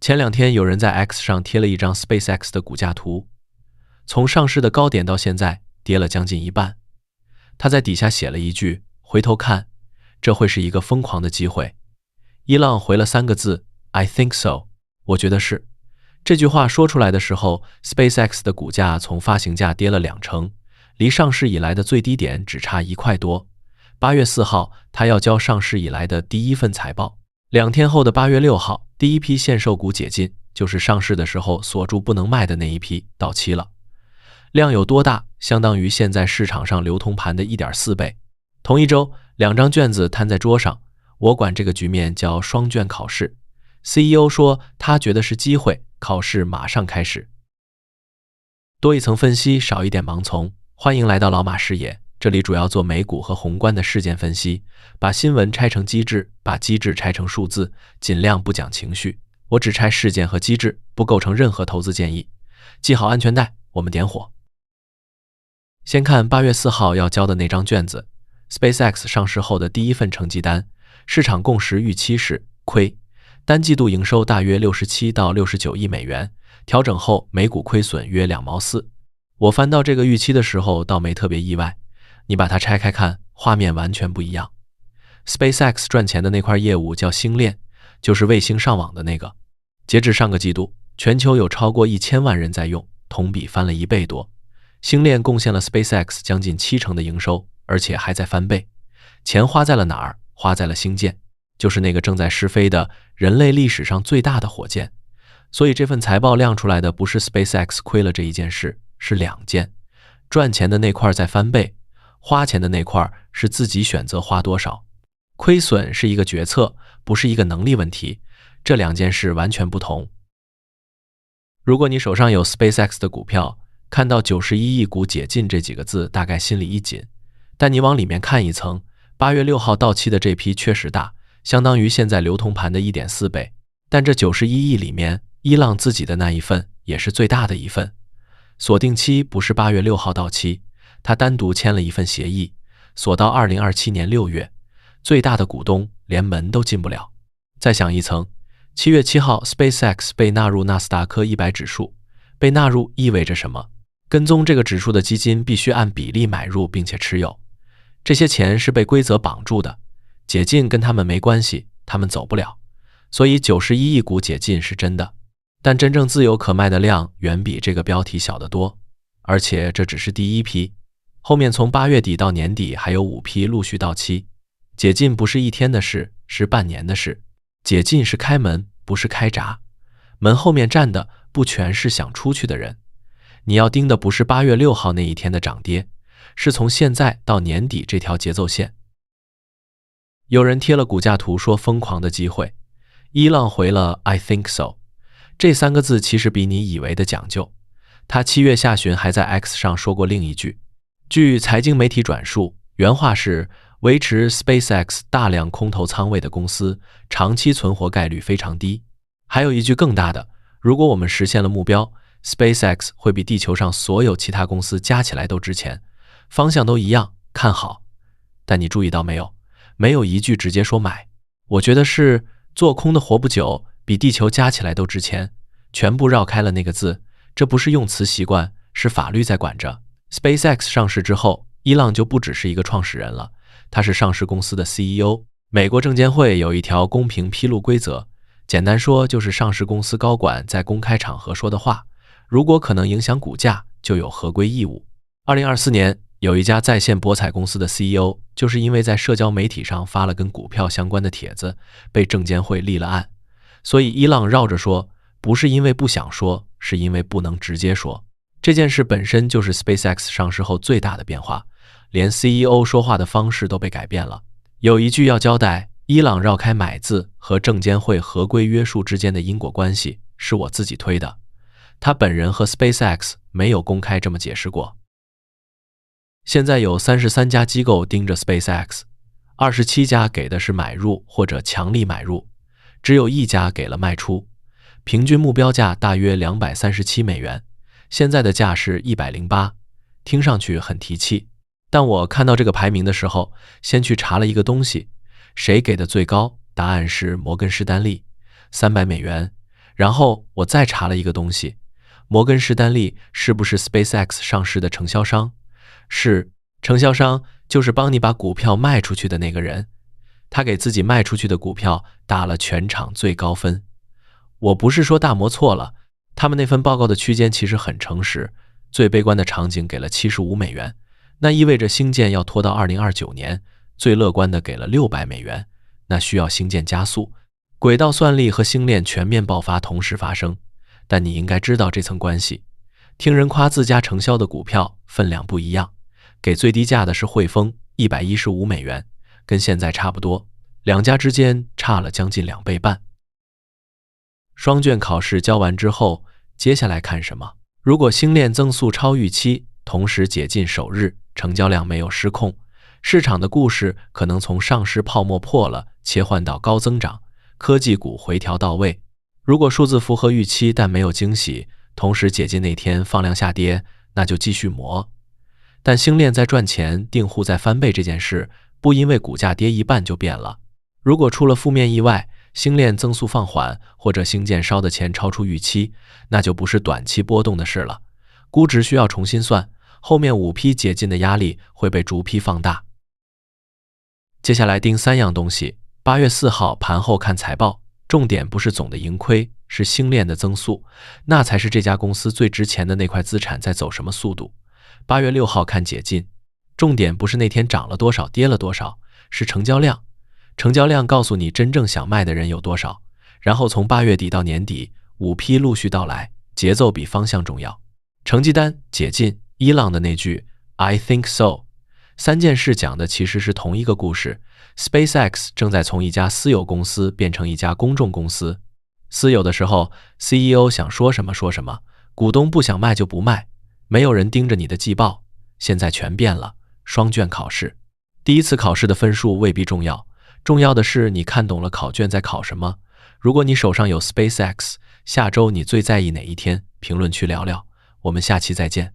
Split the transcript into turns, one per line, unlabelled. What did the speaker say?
前2天有人在 X 上贴了一张 SpaceX 的股价图，从上市的高点到现在跌了将近一半。他在底下写了一句：回头看，这会是一个疯狂的机会。伊朗回了3个字 I think so， 我觉得是。这句话说出来的时候 ，SpaceX 的股价从发行价跌了2成，离上市以来的最低点只差1块多。8月4号，他要交上市以来的第1份财报。2天后的8月6号，第一批限售股解禁，就是上市的时候锁住不能卖的那一批到期了。量有多大？相当于现在市场上流通盘的 1.4 倍。同一周，2张卷子摊在桌上，我管这个局面叫双卷考试。CEO 说他觉得是机会，考试马上开始。多一层分析，少一点盲从。欢迎来到老马视野，这里主要做美股和宏观的事件分析，把新闻拆成机制，把机制拆成数字，尽量不讲情绪。我只拆事件和机制，不构成任何投资建议。系好安全带，我们点火。先看8月4号要交的那张卷子 ，SpaceX 上市后的第1份成绩单，市场共识预期是亏，单季度营收大约67到69亿美元，调整后每股亏损约2毛4。我翻到这个预期的时候倒没特别意外，你把它拆开看，画面完全不一样。SpaceX 赚钱的那块业务叫星链，就是卫星上网的那个。截至上个季度，全球有超过1000万人在用，同比翻了1倍多。星链贡献了 SpaceX 将近70%的营收，而且还在翻倍。钱花在了哪儿？花在了星舰，就是那个正在试飞的人类历史上最大的火箭。所以这份财报亮出来的不是 SpaceX 亏了这一件事，是2件。赚钱的那块在翻倍，花钱的那块是自己选择花多少。亏损是一个决策，不是一个能力问题，这2件事完全不同。如果你手上有 SpaceX 的股票，看到91亿股解禁这几个字，大概心里一紧。但你往里面看一层，8月6号到期的这批确实大，相当于现在流通盘的 1.4 倍。但这91亿里面，伊朗自己的那一份也是最大的一份。锁定期不是8月6号到期，他单独签了一份协议，锁到2027年6月。最大的股东连门都进不了。再想一层，7月7号 SpaceX 被纳入纳斯达克100指数，被纳入意味着什么？跟踪这个指数的基金必须按比例买入并且持有，这些钱是被规则绑住的，解禁跟他们没关系，他们走不了。所以91亿股解禁是真的，但真正自由可卖的量远比这个标题小得多，而且这只是第1批，后面从8月底到年底还有5批陆续到期。解禁不是1天的事，是半年的事。解禁是开门，不是开闸，门后面站的不全是想出去的人。你要盯的不是8月6号那一天的涨跌，是从现在到年底这条节奏线。有人贴了股价图说疯狂的机会，伊朗回了 I think so， 这3个字其实比你以为的讲究。他7月下旬还在 X 上说过另一句，据财经媒体转述，原话是维持 SpaceX 大量空头仓位的公司长期存活概率非常低。还有一句更大的，如果我们实现了目标， SpaceX 会比地球上所有其他公司加起来都值钱，方向都一样，看好。但你注意到没有？没有一句直接说买。我觉得是做空的活不久，比地球加起来都值钱，全部绕开了那个字。这不是用词习惯，是法律在管着。SpaceX 上市之后，伊朗就不只是一个创始人了，他是上市公司的 CEO。 美国证监会有一条公平披露规则，简单说就是上市公司高管在公开场合说的话，如果可能影响股价，就有合规义务。2024年，有一家在线博彩公司的 CEO 就是因为在社交媒体上发了跟股票相关的帖子，被证监会立了案。所以伊朗绕着说，不是因为不想说，是因为不能直接说。这件事本身就是 SpaceX 上市后最大的变化，连 CEO 说话的方式都被改变了。有一句要交代，伊朗绕开买字和证监会合规约束之间的因果关系，是我自己推的。他本人和 SpaceX 没有公开这么解释过。现在有33家机构盯着 SpaceX， 27家给的是买入或者强力买入，只有1家给了卖出，平均目标价大约237美元，现在的价是108，听上去很提气。但我看到这个排名的时候，先去查了一个东西，谁给的最高？答案是摩根士丹利，300美元，然后我再查了一个东西，摩根士丹利是不是 SpaceX 上市的承销商？是，承销商就是帮你把股票卖出去的那个人。他给自己卖出去的股票打了全场最高分。我不是说大摩错了，他们那份报告的区间其实很诚实，最悲观的场景给了$75，那意味着星舰要拖到2029年，最乐观的给了$600，那需要星舰加速，轨道算力和星链全面爆发同时发生。但你应该知道这层关系，听人夸自家承销的股票分量不一样，给最低价的是汇丰$115，跟现在差不多，两家之间差了将近2倍半。双卷考试交完之后，接下来看什么？如果星链增速超预期，同时解禁首日成交量没有失控，市场的故事可能从上市泡沫破了切换到高增长，科技股回调到位。如果数字符合预期但没有惊喜，同时解禁那天放量下跌，那就继续磨。但星链在赚钱，订户在翻倍这件事，不因为股价跌一半就变了。如果出了负面意外，星链增速放缓，或者星舰烧的钱超出预期，那就不是短期波动的事了，估值需要重新算，后面5批解禁的压力会被逐批放大。接下来盯3样东西，8月4号盘后看财报，重点不是总的盈亏，是星链的增速，那才是这家公司最值钱的那块资产在走什么速度。8月6号看解禁，重点不是那天涨了多少跌了多少，是成交量。成交量告诉你真正想卖的人有多少，然后从8月底到年底，5批陆续到来，节奏比方向重要。成绩单、解禁、伊朗的那句 I think so， 3件事讲的其实是同一个故事。SpaceX 正在从一家私有公司变成一家公众公司。私有的时候 CEO 想说什么说什么，股东不想卖就不卖，没有人盯着你的季报。现在全变了，双卷考试，第一次考试的分数未必重要，重要的是你看懂了考卷在考什么。如果你手上有 SpaceX， 下周你最在意哪一天？评论区聊聊，我们下期再见。